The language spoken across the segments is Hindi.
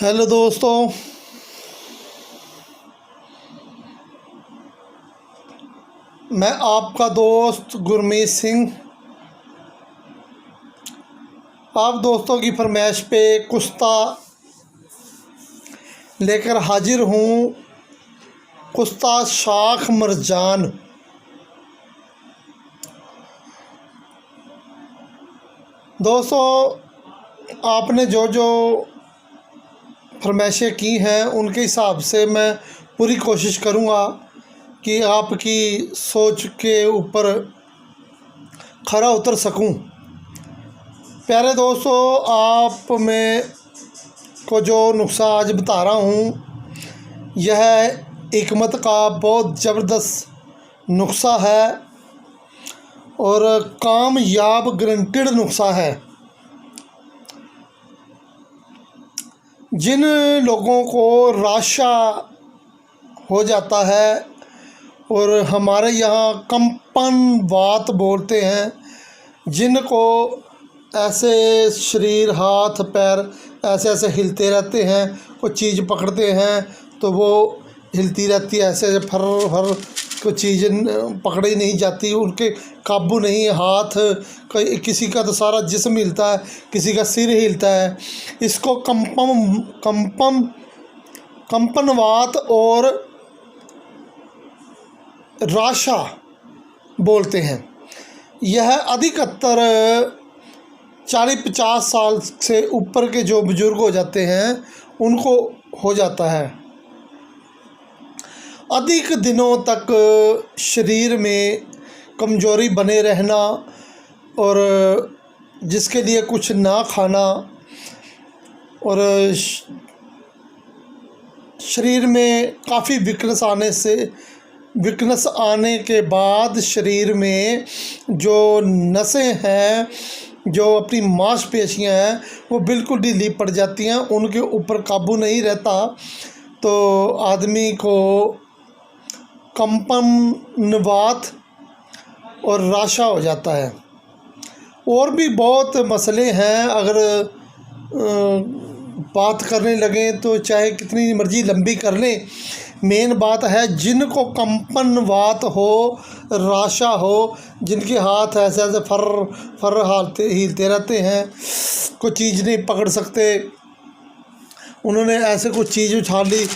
हेलो दोस्तों। मैं आपका दोस्त गुरमीत सिंह आप दोस्तों की फरमाइश पे कुश्ता लेकर हाजिर हूँ। कुश्ता शाख मरजान। दोस्तों, आपने जो जो फरमाइशें की हैं उनके हिसाब से मैं पूरी कोशिश करूँगा कि आपकी सोच के ऊपर खरा उतर सकूं। प्यारे दोस्तों, आप में को जो नुस्खा आज बता रहा हूँ यह हिकमत का बहुत ज़बरदस्त नुस्खा है और कामयाब गारंटेड नुस्खा है। जिन लोगों को राशा हो जाता है और हमारे यहाँ कंपन वात बोलते हैं, जिनको ऐसे शरीर हाथ पैर ऐसे ऐसे हिलते रहते हैं, कोई चीज़ पकड़ते हैं तो वो हिलती रहती है, ऐसे ऐसे फर फर कोई चीज़ पकड़ी नहीं जाती, उनके काबू नहीं। हाथ किसी का तो सारा जिस्म हिलता है, किसी का सिर हिलता है। इसको कंपनवात और राशा बोलते हैं। यह अधिकतर 40-50 साल से ऊपर के जो बुज़ुर्ग हो जाते हैं उनको हो जाता है। अधिक दिनों तक शरीर में कमज़ोरी बने रहना और जिसके लिए कुछ ना खाना और शरीर में काफ़ी वीकनेस आने के बाद शरीर में जो नसें हैं, जो अपनी मांसपेशियां हैं, वो बिल्कुल ढीली पड़ जाती हैं, उनके ऊपर काबू नहीं रहता, तो आदमी को कंपनवात और राशा हो जाता है। और भी बहुत मसले हैं, अगर बात करने लगें तो चाहे कितनी मर्जी लंबी कर लें। मेन बात है जिनको कंपनवात हो, राशा हो, जिनके हाथ ऐसे ऐसे फर फर हिलते रहते हैं, कोई चीज़ नहीं पकड़ सकते, उन्होंने ऐसे कुछ चीज़ उछाल ली,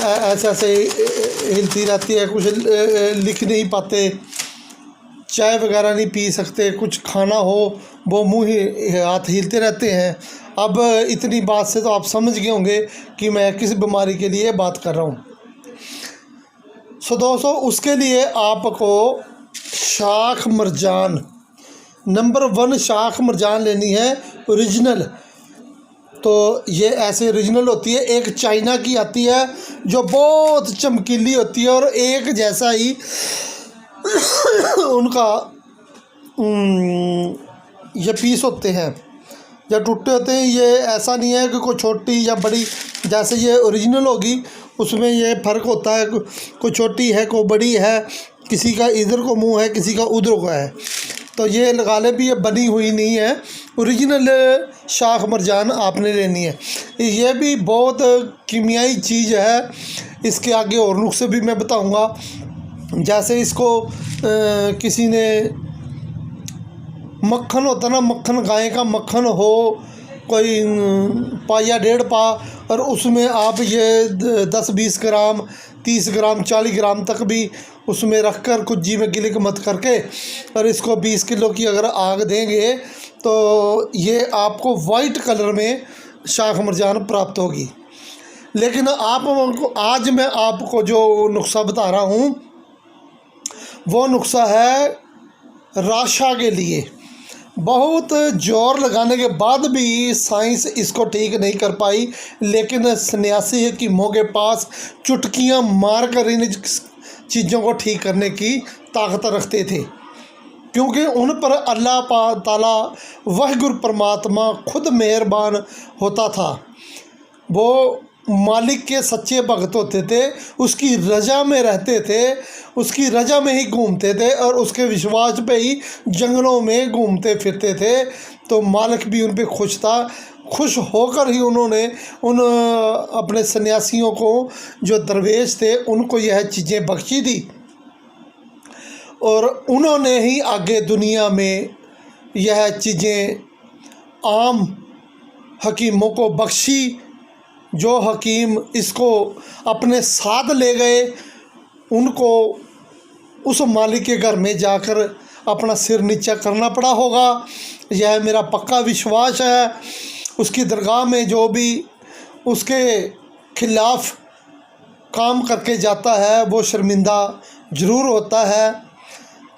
ऐसे ऐसे हिलती रहती है, कुछ लिख नहीं पाते, चाय वगैरह नहीं पी सकते, कुछ खाना हो वो मुँह हाथ हिलते रहते हैं। अब इतनी बात से तो आप समझ गए होंगे कि मैं किस बीमारी के लिए बात कर रहा हूँ। दोस्तों, उसके लिए आपको शाख मरजान नंबर 1 शाख मरजान लेनी है, ओरिजिनल। तो ये ऐसे ओरिजिनल होती है। एक चाइना की आती है जो बहुत चमकीली होती है और एक जैसा ही उनका ये पीस होते हैं या टूटे होते हैं। ये ऐसा नहीं है कि कोई छोटी या बड़ी, जैसे ये ओरिजिनल होगी उसमें ये फ़र्क होता है, कोई छोटी है कोई बड़ी है, किसी का इधर को मुंह है किसी का उधर को है, तो ये लगा ले भी ये बनी हुई नहीं है। ओरिजिनल शाख मरजान आपने लेनी है। ये भी बहुत कीमियाई चीज़ है। इसके आगे और नुस्खे भी मैं बताऊंगा। जैसे इसको किसी ने मक्खन होता ना, मक्खन गाय का मक्खन हो कोई पा या 1.5 पा, और उसमें आप ये 10-20 ग्राम 30 ग्राम 40 ग्राम तक भी उसमें रख कर कुछ जी में गिलिक मत करके और इसको 20 किलो की अगर आग देंगे तो ये आपको वाइट कलर में शाख मरजान प्राप्त होगी। लेकिन आज मैं आपको जो नुस्खा बता रहा हूँ वो नुस्खा है राशा के लिए। बहुत जोर लगाने के बाद भी साइंस इसको ठीक नहीं कर पाई, लेकिन सन्यासी हकीमों के पास चुटकियां मारकर इन चीज़ों को ठीक करने की ताकत रखते थे, क्योंकि उन पर अल्लाह ताला वाहिगुरु परमात्मा खुद मेहरबान होता था। वो मालिक के सच्चे भक्त होते थे, उसकी रजा में रहते थे, उसकी रजा में ही घूमते थे और उसके विश्वास पे ही जंगलों में घूमते फिरते थे। तो मालिक भी उन पे खुश था, खुश होकर ही उन्होंने उन अपने सन्यासियों को, जो दरवेश थे, उनको यह चीज़ें बख्शी दी और उन्होंने ही आगे दुनिया में यह चीज़ें आम हकीमों को बख्शी। जो हकीम इसको अपने साथ ले गए, उनको उस मालिक के घर में जाकर अपना सिर नीचा करना पड़ा होगा। यह मेरा पक्का विश्वास है। उसकी दरगाह में जो भी उसके खिलाफ़ काम करके जाता है वो शर्मिंदा ज़रूर होता है।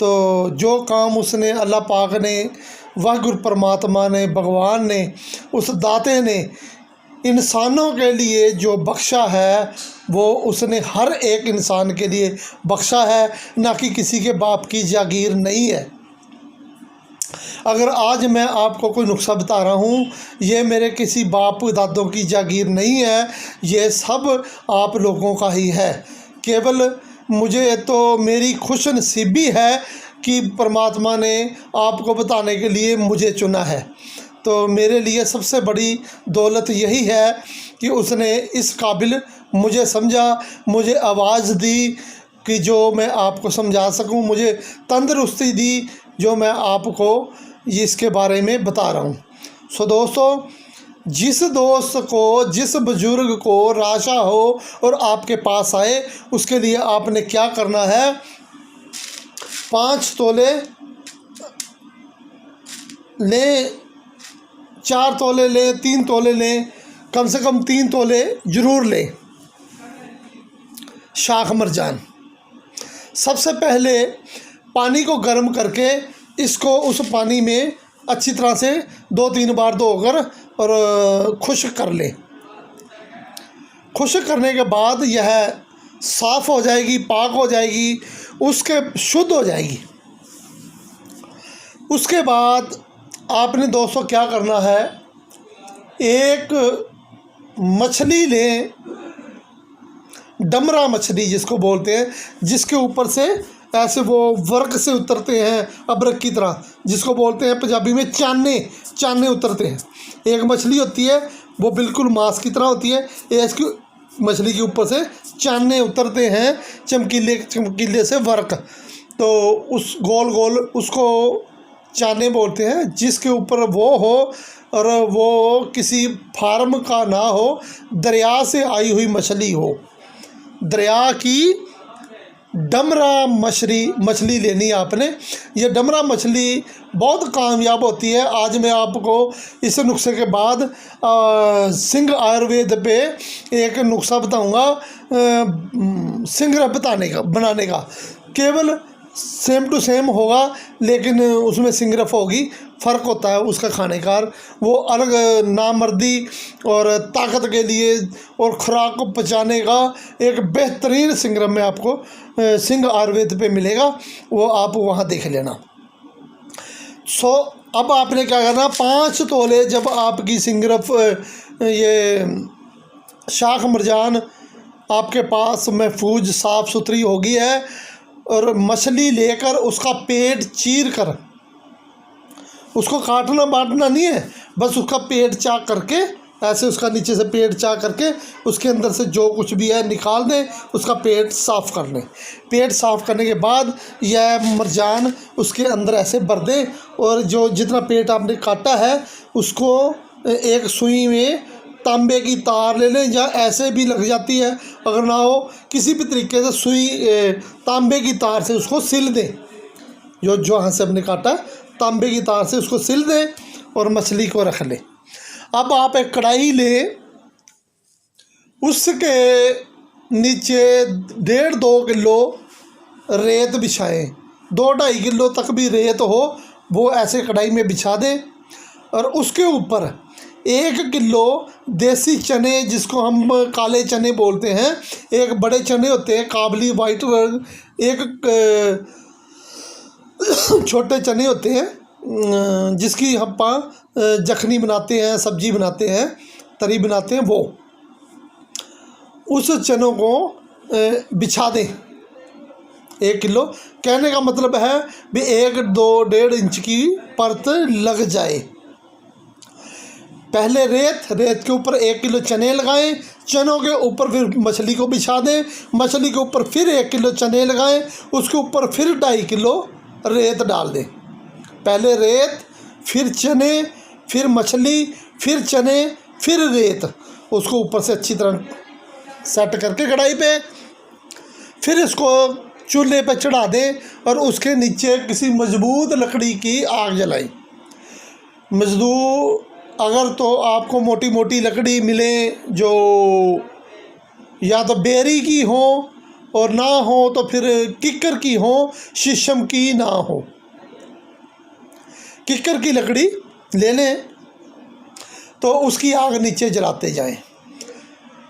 तो जो काम उसने अल्लाह पाक ने, वाहिगुरु परमात्मा ने, भगवान ने, उस दाते ने इंसानों के लिए जो बख्शा है वो उसने हर एक इंसान के लिए बख्शा है, ना कि किसी के बाप की जागीर नहीं है। अगर आज मैं आपको कोई नुस्खा बता रहा हूँ, ये मेरे किसी बाप दादों की जागीर नहीं है, ये सब आप लोगों का ही है। केवल मुझे तो मेरी खुश नसीबी है कि परमात्मा ने आपको बताने के लिए मुझे चुना है। तो मेरे लिए सबसे बड़ी दौलत यही है कि उसने इस काबिल मुझे समझा, मुझे आवाज़ दी कि जो मैं आपको समझा सकूं, मुझे तंदुरुस्ती दी जो मैं आपको इसके बारे में बता रहा हूं। सो दोस्तों, जिस दोस्त को, जिस बुजुर्ग को राशा हो और आपके पास आए, उसके लिए आपने क्या करना है, 5 तोले लें, 4 तोले लें, 3 तोले लें, कम से कम 3 तोले ज़रूर लें शाख मरजान। सबसे पहले पानी को गर्म करके इसको उस पानी में अच्छी तरह से 2-3 बार धोकर और खुश्क कर लें। खुश्क करने के बाद यह साफ़ हो जाएगी, पाक हो जाएगी, उसके शुद्ध हो जाएगी। उसके बाद आपने दोस्तों क्या करना है, एक मछली लें, डमरा मछली जिसको बोलते हैं, जिसके ऊपर से ऐसे वो वर्क से उतरते हैं अबरक की तरह, जिसको बोलते हैं पंजाबी में चाने, चाने उतरते हैं। एक मछली होती है वो बिल्कुल मांस की तरह होती है, इसकी मछली के ऊपर से चाने उतरते हैं, चमकीले चमकीले से वर्क। तो उस गोल गोल उसको चाने बोलते हैं, जिसके ऊपर वो हो और वो किसी फार्म का ना हो, दरिया से आई हुई मछली हो। दरिया की डमरा मछली लेनी है आपने। ये डमरा मछली बहुत कामयाब होती है। आज मैं आपको इस नुस्खे के बाद सिंह आयुर्वेद पे एक नुस्खा बताऊंगा, सिंह बनाने का। केवल सेम टू सेम होगा, लेकिन उसमें सिंगरफ होगी, फ़र्क होता है उसका खाने का। वो अलग नामर्दी और ताकत के लिए और खुराक को पचाने का एक बेहतरीन सिंगरफ में आपको सिंह आयुर्वेद पे मिलेगा, वो आप वहाँ देख लेना। सो अब आपने क्या करना, 5 तोले जब आपकी सिंगरफ ये शाख मरजान आपके पास महफूज साफ़ सुथरी होगी है, और मछली लेकर उसका पेट चीर कर, उसको काटना बांटना नहीं है, बस उसका पेट चाक करके ऐसे उसका नीचे से पेट चाक करके उसके अंदर से जो कुछ भी है निकाल दें, उसका पेट साफ़ कर लें। पेट साफ़ करने के बाद यह मरजान उसके अंदर ऐसे भर दें, और जो जितना पेट आपने काटा है उसको एक सुई में तांबे की तार ले लें, या ऐसे भी लग जाती है, अगर ना हो किसी भी तरीके से सुई तांबे की तार से उसको सिल दें। जो जहाँ से हमने काटा तांबे की तार से उसको सिल दें और मछली को रख लें। अब आप एक कढ़ाई लें, उसके नीचे 1.5-2 किलो रेत बिछाएं, 2-2.5 किलो तक भी रेत हो वो ऐसे कढ़ाई में बिछा दें, और उसके ऊपर 1 किलो देसी चने, जिसको हम काले चने बोलते हैं, एक बड़े चने होते हैं काबली वाइट, एक छोटे चने होते हैं जिसकी हम जखनी बनाते हैं, सब्जी बनाते हैं, तरी बनाते हैं, वो उस चनों को बिछा दें 1 किलो। कहने का मतलब है भी 1-2-1.5 इंच की परत लग जाए। पहले रेत के ऊपर 1 किलो चने लगाएं, चनों के ऊपर फिर मछली को बिछा दें, मछली के ऊपर फिर 1 किलो चने लगाएं, उसके ऊपर फिर 2.5 किलो रेत डाल दें। पहले रेत, फिर चने, फिर मछली, फिर चने, फिर रेत, उसको ऊपर से अच्छी तरह सेट करके कढ़ाई पे, फिर इसको चूल्हे पे चढ़ा दें और उसके नीचे किसी मजबूत लकड़ी की आग जलाएं। मजदूर अगर तो आपको मोटी मोटी लकड़ी मिले जो या तो बेरी की हो और ना हो तो फिर किक्कर की हो, शीशम की ना हो, किक्कर की लकड़ी ले लें तो उसकी आग नीचे जलाते जाएं।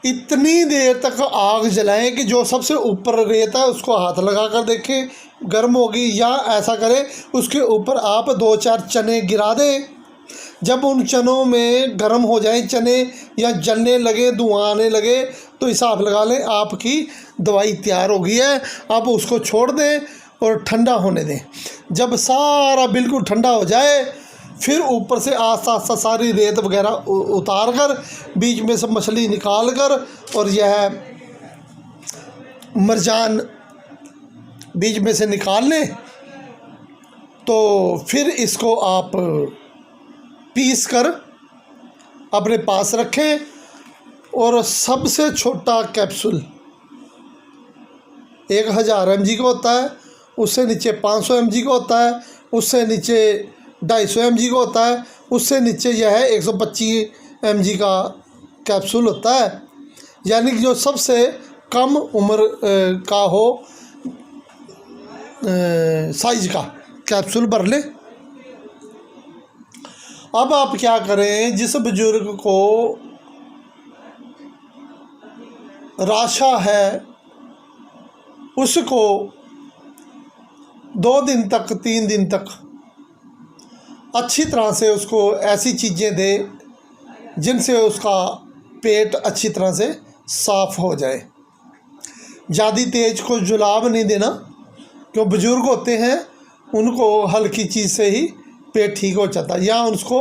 इतनी देर तक आग जलाएं कि जो सबसे ऊपर रेत है उसको हाथ लगा कर देखें गर्म होगी, या ऐसा करें उसके ऊपर आप 2-4 चने गिरा दें। जब उन चनों में गर्म हो जाएं चने या जलने लगे, धुआं आने लगे, तो हिसाब लगा लें आपकी दवाई तैयार हो गई है। आप उसको छोड़ दें और ठंडा होने दें। जब सारा बिल्कुल ठंडा हो जाए फिर ऊपर से आस्ता आस्ता सारी रेत वगैरह उतार कर बीच में से मछली निकाल कर और यह मरजान बीच में से निकाल लें, तो फिर इसको आप पीस कर अपने पास रखें। और सबसे छोटा कैप्सूल 1000 mg का होता है, उससे नीचे 500 mg का होता है, उससे नीचे 250 mg का होता है, उससे नीचे यह है 125 mg का कैप्सूल होता है। यानी कि जो सबसे कम उम्र का हो साइज का कैप्सूल भर ले। अब आप क्या करें, जिस बुजुर्ग को राशा है उसको 2 दिन तक 3 दिन तक अच्छी तरह से उसको ऐसी चीज़ें दे जिनसे उसका पेट अच्छी तरह से साफ़ हो जाए। ज़्यादा तेज़ को जुलाब नहीं देना, क्यों बुज़ुर्ग होते हैं उनको हल्की चीज़ से ही पेट ठीक हो जाता है। या उसको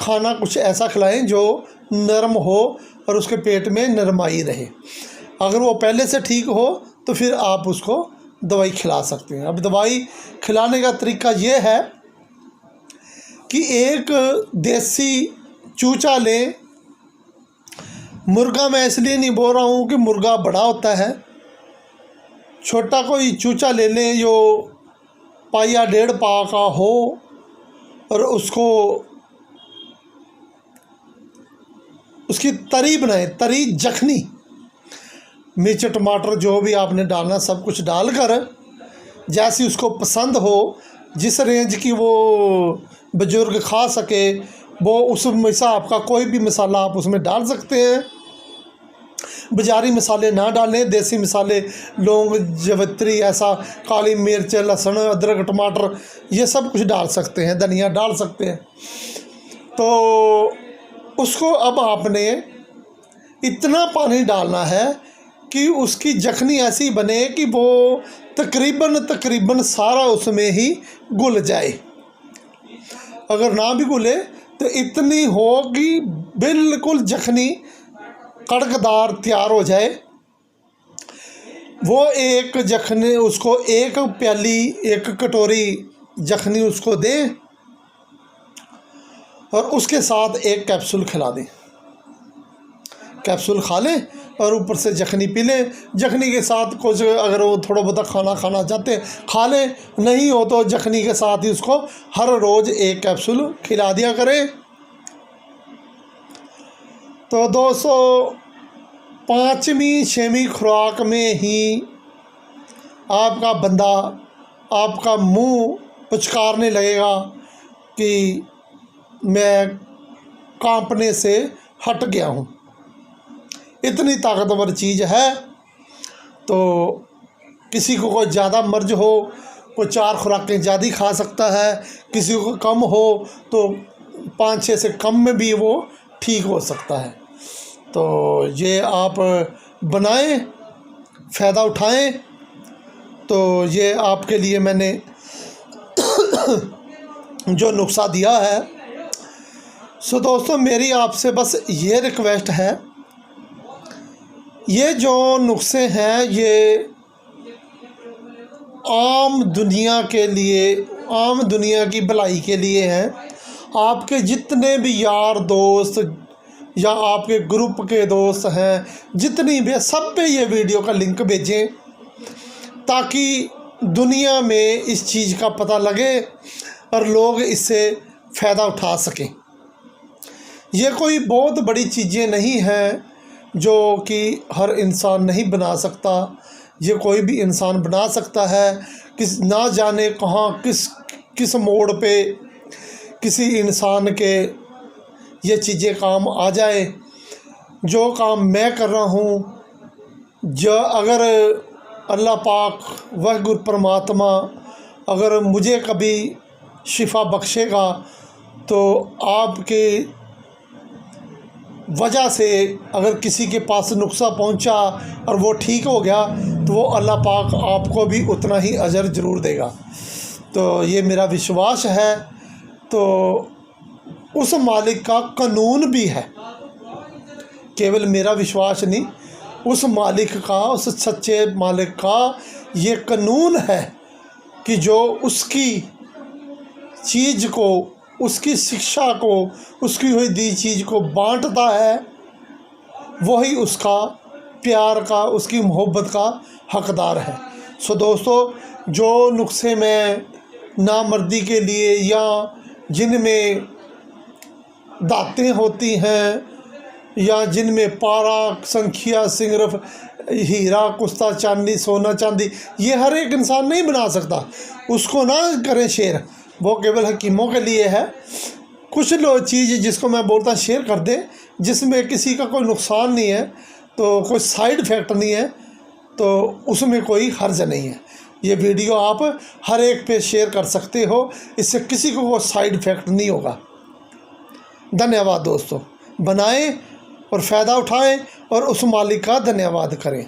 खाना कुछ ऐसा खिलाएं जो नरम हो और उसके पेट में नरमाई रहे। अगर वो पहले से ठीक हो तो फिर आप उसको दवाई खिला सकते हैं। अब दवाई खिलाने का तरीका ये है कि एक देसी चूचा लें। मुर्गा मैं इसलिए नहीं बोल रहा हूँ कि मुर्गा बड़ा होता है, छोटा कोई चूचा ले लें जो 1 या 1.5 पा का हो और उसको उसकी तरी बनाएं, तरी जखनी, मिर्च टमाटर जो भी आपने डालना सब कुछ डालकर जैसी उसको पसंद हो, जिस रेंज की वो बुजुर्ग खा सके, वो उस हिसाब का कोई भी मसाला आप उसमें डाल सकते हैं। बाजारी मसाले ना डालें, देसी मसाले लौंग जवित्री ऐसा, काली मिर्च, लहसुन, अदरक, टमाटर ये सब कुछ डाल सकते हैं, धनिया डाल सकते हैं। तो उसको अब आपने इतना पानी डालना है कि उसकी जखनी ऐसी बने कि वो तकरीबन सारा उसमें ही घुल जाए। अगर ना भी घुले तो इतनी हो कि बिल्कुल जखनी कड़कदार तैयार हो जाए। वो एक जखनी उसको 1 प्याली 1 कटोरी जखनी उसको दें और उसके साथ 1 कैप्सूल खिला दें। कैप्सूल खा लें और ऊपर से जखनी पी लें। जखनी के साथ कुछ अगर वो थोड़ा बहुत खाना खाना चाहते हैं खा लें, नहीं हो तो जखनी के साथ ही उसको हर रोज़ 1 कैप्सूल खिला दिया करें। तो दोस्तों 5वीं 6वीं खुराक में ही आपका बंदा आपका मुंह पुचकारने लगेगा कि मैं कांपने से हट गया हूँ। इतनी ताकतवर चीज़ है। तो किसी को कोई ज़्यादा मर्ज हो, कोई 4 खुराकें ज़्यादा खा सकता है, किसी को कम हो तो 5-6 से कम में भी वो ठीक हो सकता है। तो ये आप बनाएं, फ़ायदा उठाएं। तो ये आपके लिए मैंने जो नुस्खा दिया है सो दोस्तों, मेरी आपसे बस ये रिक्वेस्ट है, ये जो नुस्खे हैं ये आम दुनिया के लिए, आम दुनिया की भलाई के लिए हैं। आपके जितने भी यार दोस्त या आपके ग्रुप के दोस्त हैं, जितनी भी, सब पे ये वीडियो का लिंक भेजें ताकि दुनिया में इस चीज़ का पता लगे और लोग इससे फ़ायदा उठा सकें। ये कोई बहुत बड़ी चीज़ें नहीं हैं जो कि हर इंसान नहीं बना सकता। ये कोई भी इंसान बना सकता है। किस ना जाने कहाँ किस मोड़ पे किसी इंसान के ये चीज़ें काम आ जाए। जो काम मैं कर रहा हूँ, जो अगर अल्लाह पाक वह गुरु परमात्मा अगर मुझे कभी शिफा बख्शेगा तो आपके वजह से अगर किसी के पास नुस्खा पहुंचा और वो ठीक हो गया तो वो अल्लाह पाक आपको भी उतना ही अजर ज़रूर देगा। तो ये मेरा विश्वास है। तो उस मालिक का कानून भी है, केवल मेरा विश्वास नहीं, उस मालिक का, उस सच्चे मालिक का ये कानून है कि जो उसकी चीज़ को, उसकी शिक्षा को, उसकी हुई दी चीज़ को बांटता है, वही उसका प्यार का, उसकी मोहब्बत का हकदार है। सो दोस्तों, जो नुस्खे में नामर्दी के लिए या जिनमें दातें होती हैं या जिनमें पारा, संखिया, सिंगरफ, हीरा, कुश्ता, चांदी, सोना चांदी, ये हर एक इंसान नहीं बना सकता। उसको ना करें शेयर, वो केवल हकीमों के लिए है। कुछ लोग चीज़ जिसको मैं बोलता शेयर कर दें, जिसमें किसी का कोई नुकसान नहीं है, तो कोई साइड इफ़ेक्ट नहीं है, तो उसमें कोई हर्ज नहीं है। ये वीडियो आप हर एक पे शेयर कर सकते हो, इससे किसी को वो साइड इफ़ेक्ट नहीं होगा। धन्यवाद दोस्तों। बनाएं और फ़ायदा उठाएं और उस मालिक का धन्यवाद करें।